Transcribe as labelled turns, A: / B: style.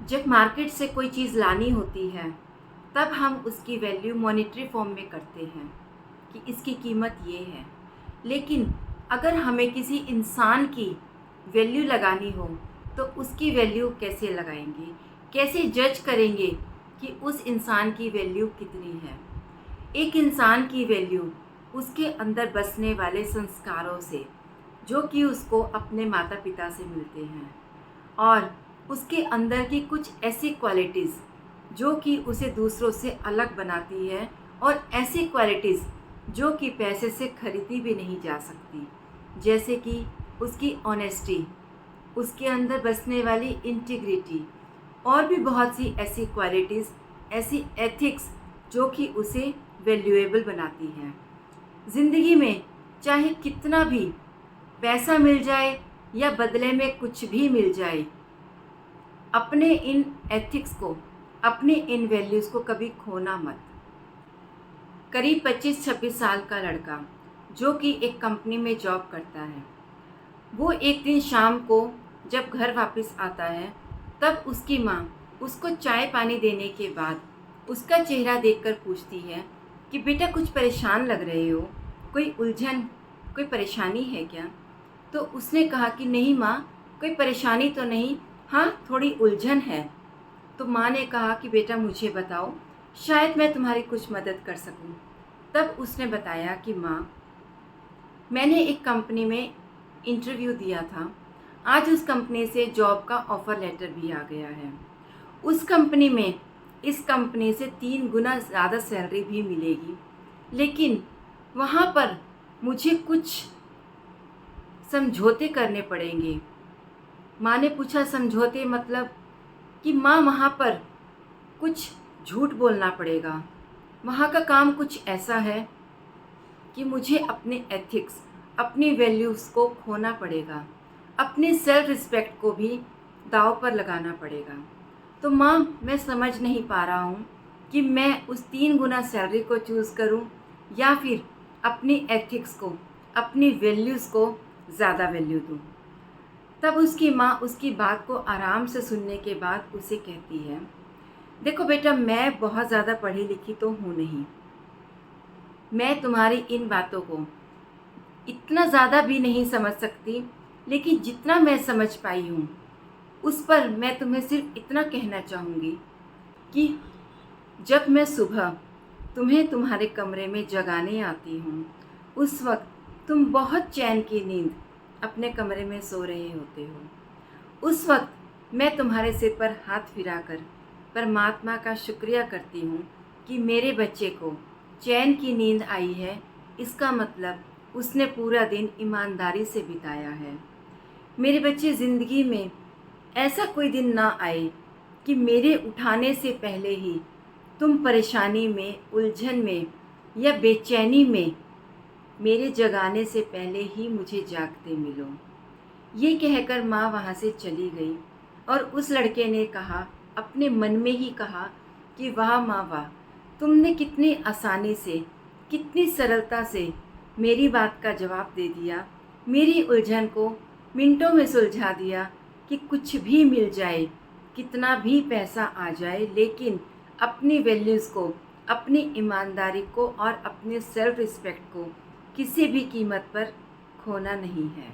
A: जब मार्केट से कोई चीज़ लानी होती है तब हम उसकी वैल्यू मॉनेटरी फॉर्म में करते हैं कि इसकी कीमत ये है। लेकिन अगर हमें किसी इंसान की वैल्यू लगानी हो तो उसकी वैल्यू कैसे लगाएंगे, कैसे जज करेंगे कि उस इंसान की वैल्यू कितनी है। एक इंसान की वैल्यू उसके अंदर बसने वाले संस्कारों से, जो कि उसको अपने माता पिता से मिलते हैं, और उसके अंदर की कुछ ऐसी क्वालिटीज़ जो कि उसे दूसरों से अलग बनाती है, और ऐसी क्वालिटीज़ जो कि पैसे से खरीदी भी नहीं जा सकती, जैसे कि उसकी ऑनेस्टी, उसके अंदर बसने वाली इंटीग्रिटी, और भी बहुत सी ऐसी क्वालिटीज़, ऐसी एथिक्स जो कि उसे वैल्यूएबल बनाती हैं। ज़िंदगी में चाहे कितना भी पैसा मिल जाए या बदले में कुछ भी मिल जाए, अपने इन एथिक्स को, अपने इन वैल्यूज़ को कभी खोना मत। करीब 25-26 साल का लड़का जो कि एक कंपनी में जॉब करता है, वो एक दिन शाम को जब घर वापस आता है तब उसकी माँ उसको चाय पानी देने के बाद उसका चेहरा देखकर पूछती है कि बेटा कुछ परेशान लग रहे हो, कोई उलझन, कोई परेशानी है क्या? तो उसने कहा कि नहीं माँ, कोई परेशानी तो नहीं, हाँ थोड़ी उलझन है। तो माँ ने कहा कि बेटा मुझे बताओ, शायद मैं तुम्हारी कुछ मदद कर सकूं। तब उसने बताया कि माँ, मैंने एक कंपनी में इंटरव्यू दिया था, आज उस कंपनी से जॉब का ऑफ़र लेटर भी आ गया है। उस कंपनी में इस कंपनी से 3 गुना ज़्यादा सैलरी भी मिलेगी, लेकिन वहाँ पर मुझे कुछ समझौते करने पड़ेंगे। माँ ने पूछा समझौते मतलब? कि माँ वहाँ पर कुछ झूठ बोलना पड़ेगा। वहाँ का काम कुछ ऐसा है कि मुझे अपने एथिक्स, अपनी वैल्यूज़ को खोना पड़ेगा, अपनी सेल्फ रिस्पेक्ट को भी दांव पर लगाना पड़ेगा। तो माँ मैं समझ नहीं पा रहा हूँ कि मैं उस 3 गुना सैलरी को चूज़ करूँ या फिर अपनी एथिक्स को, अपनी वैल्यूज़ को ज़्यादा वैल्यू दूँ। तब उसकी माँ उसकी बात को आराम से सुनने के बाद उसे कहती है, देखो बेटा, मैं बहुत ज़्यादा पढ़ी लिखी तो हूँ नहीं, मैं तुम्हारी इन बातों को इतना ज़्यादा भी नहीं समझ सकती, लेकिन जितना मैं समझ पाई हूँ उस पर मैं तुम्हें सिर्फ इतना कहना चाहूँगी कि जब मैं सुबह तुम्हें तुम्हारे कमरे में जगाने आती हूँ, उस वक्त तुम बहुत चैन की नींद अपने कमरे में सो रहे होते हो। उस वक्त मैं तुम्हारे सिर पर हाथ फिराकर परमात्मा का शुक्रिया करती हूँ कि मेरे बच्चे को चैन की नींद आई है, इसका मतलब उसने पूरा दिन ईमानदारी से बिताया है। मेरे बच्चे, ज़िंदगी में ऐसा कोई दिन ना आए कि मेरे उठाने से पहले ही तुम परेशानी में, उलझन में या बेचैनी में मेरे जगाने से पहले ही मुझे जागते मिलो। ये कहकर माँ वहाँ से चली गई और उस लड़के ने कहा, अपने मन में ही कहा कि वाह माँ वाह, तुमने कितनी आसानी से, कितनी सरलता से मेरी बात का जवाब दे दिया, मेरी उलझन को मिनटों में सुलझा दिया कि कुछ भी मिल जाए, कितना भी पैसा आ जाए, लेकिन अपनी वैल्यूज़ को, अपनी ईमानदारी को और अपने सेल्फ रिस्पेक्ट को किसी भी कीमत पर खोना नहीं है।